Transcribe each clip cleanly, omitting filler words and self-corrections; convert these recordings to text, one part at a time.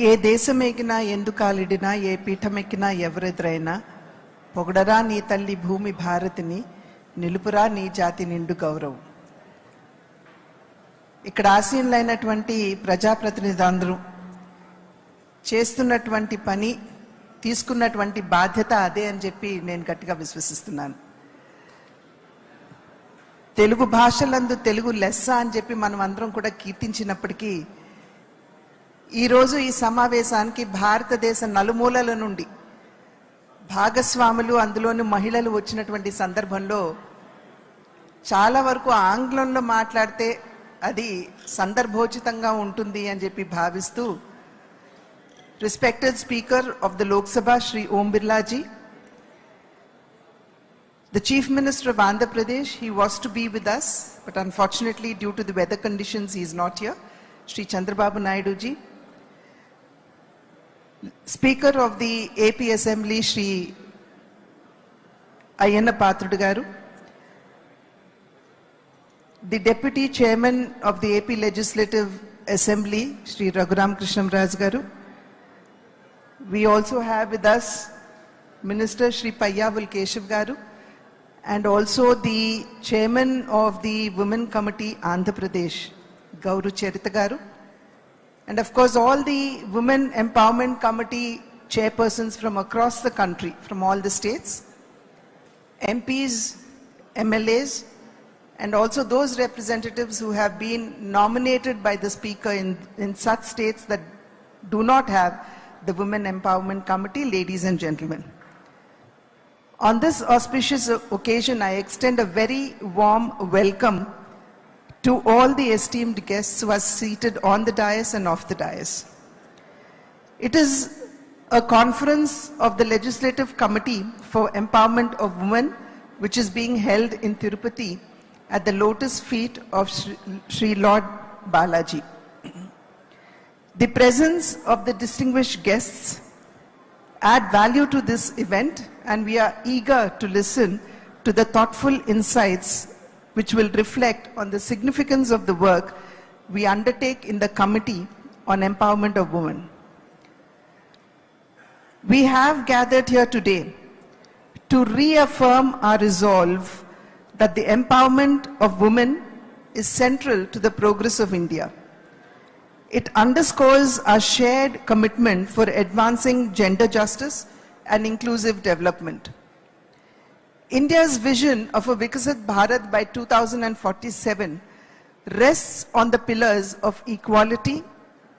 ఏ దేశమెగినా ఎందుకాలిడినా ఏ పీఠమెక్కినా ఎవరెదురైనా పొగడరా నీ తల్లి భూమి భారతిని నిలుపురా నీ జాతి నిండు గౌరవం. ఇక్కడ ఆసీనులైనటువంటి ప్రజాప్రతినిధులందరూ చేస్తున్నటువంటి పని, తీసుకున్నటువంటి బాధ్యత అదే అని చెప్పి నేను గట్టిగా విశ్వసిస్తున్నాను. తెలుగు భాషలందు తెలుగు లెస్స అని చెప్పి మనం అందరం కూడా కీర్తించినప్పటికీ ఈరోజు ఈ సమావేశానికి భారతదేశ నలుమూలల నుండి భాగస్వాములు, అందులోని మహిళలు వచ్చినటువంటి సందర్భంలో చాలా వరకు ఆంగ్లంలో మాట్లాడితే అది సందర్భోచితంగా ఉంటుంది అని చెప్పి భావిస్తూ respected Speaker of the Lok Sabha Shri Om Birla ji, the Chief Minister of Andhra Pradesh, he was to be with us, but unfortunately due to the weather conditions he is not here, Shri Chandrababu Naidu ji, Speaker of the AP Assembly Shri Ayyana Pathrudu garu, the Deputy Chairman of the AP Legislative Assembly Shri Raghuram Krishnamraj garu. We also have with us Minister Shri Payyavul Keshav garu and also the Chairman of the Women Committee Andhra Pradesh, Gauru Charita garu, and of course all the Women Empowerment Committee chairpersons from across the country, from all the states, MPs, MLAs, and also those representatives who have been nominated by the Speaker in such states that do not have the Women Empowerment Committee. Ladies and gentlemen, on this auspicious occasion, I extend a very warm welcome to all the esteemed guests who are seated on the dais and off the dais. It is a conference of the Legislative Committee for Empowerment of Women, which is being held in Tirupati at the lotus feet of Sri Lord Balaji. The presence of the distinguished guests add value to this event, and we are eager to listen to the thoughtful insights which will reflect on the significance of the work we undertake in the Committee on Empowerment of Women. We have gathered here today to reaffirm our resolve that the empowerment of women is central to the progress of India. It underscores our shared commitment for advancing gender justice and inclusive development. India's vision of a Viksit Bharat by 2047 rests on the pillars of equality,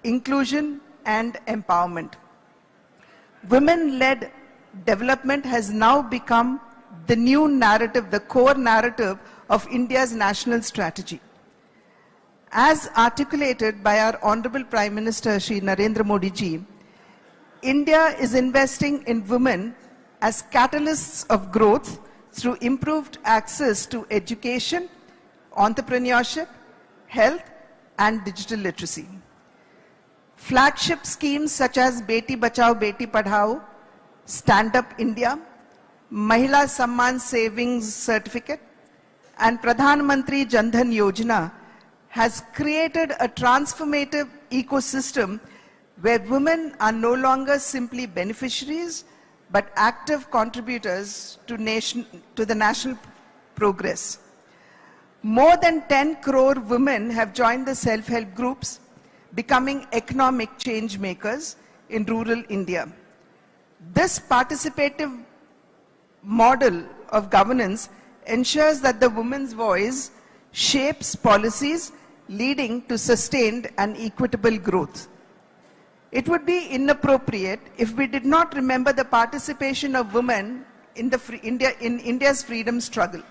inclusion, and empowerment. Women-led development has now become the new narrative, the core narrative of India's national strategy. As articulated by our Honorable Prime Minister Shri Narendra Modi ji, India is investing in women as catalysts of growth through improved access to education, entrepreneurship, health, and digital literacy. Flagship schemes such as Beti Bachao Beti Padhao, Stand Up India, Mahila Samman Savings Certificate, and Pradhan Mantri Jan Dhan Yojana has created a transformative ecosystem where women are no longer simply beneficiaries but active contributors to the national progress. More than 10 crore women have joined the self-help groups, becoming economic change makers in rural India. This participative model of governance ensures that the woman's voice shapes policies leading to sustained and equitable growth. It would be inappropriate if we did not remember the participation of women in India's freedom struggle.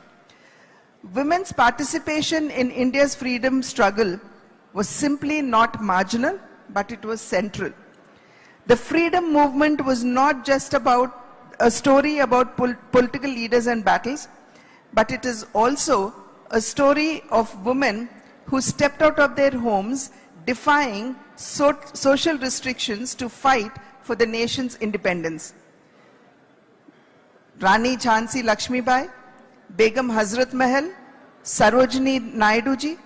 Women's participation in India's freedom struggle was simply not marginal, but it was central. The freedom movement was not just about a story about political leaders and battles, but it is also a story of women who stepped out of their homes, defying social restrictions to fight for the nation's independence. Rani Jhansi Lakshmibai, Begum Hazrat Mahal, Sarojini Naidu ji,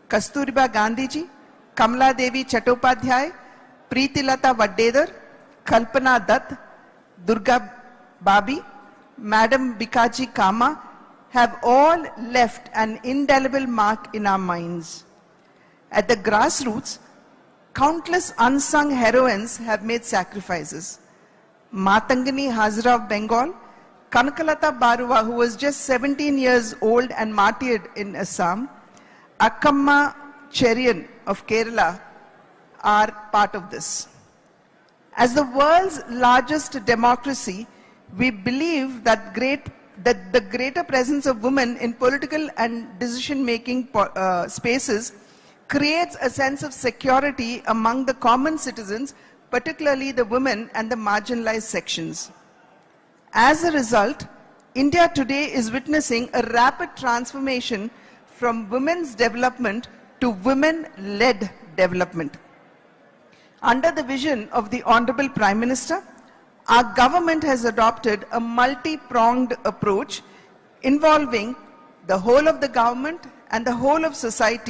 Kasturiba Gandhi ji, Kamala Devi Chattopadhyay, Preetilata Vaddedar, Kalpana Dutt, Durga Babi, Madam Bikaji Kama have all left an indelible mark in our minds. At the grassroots, countless unsung heroines have made sacrifices. Matangani Hazra of Bengal, Kanakalata Baruwa, who was just 17 years old and martyred in Assam, Akkamma Cherian of Kerala are part of this. As the world's largest democracy, we believe that the greater presence of women in political and decision-making spaces creates a sense of security among the common citizens, particularly the women and the marginalized sections. As a result, India today is witnessing a rapid transformation from women's development to women-led development. Under the vision of the Honorable Prime Minister, our government has adopted a multi-pronged approach involving the whole of the government and the whole of society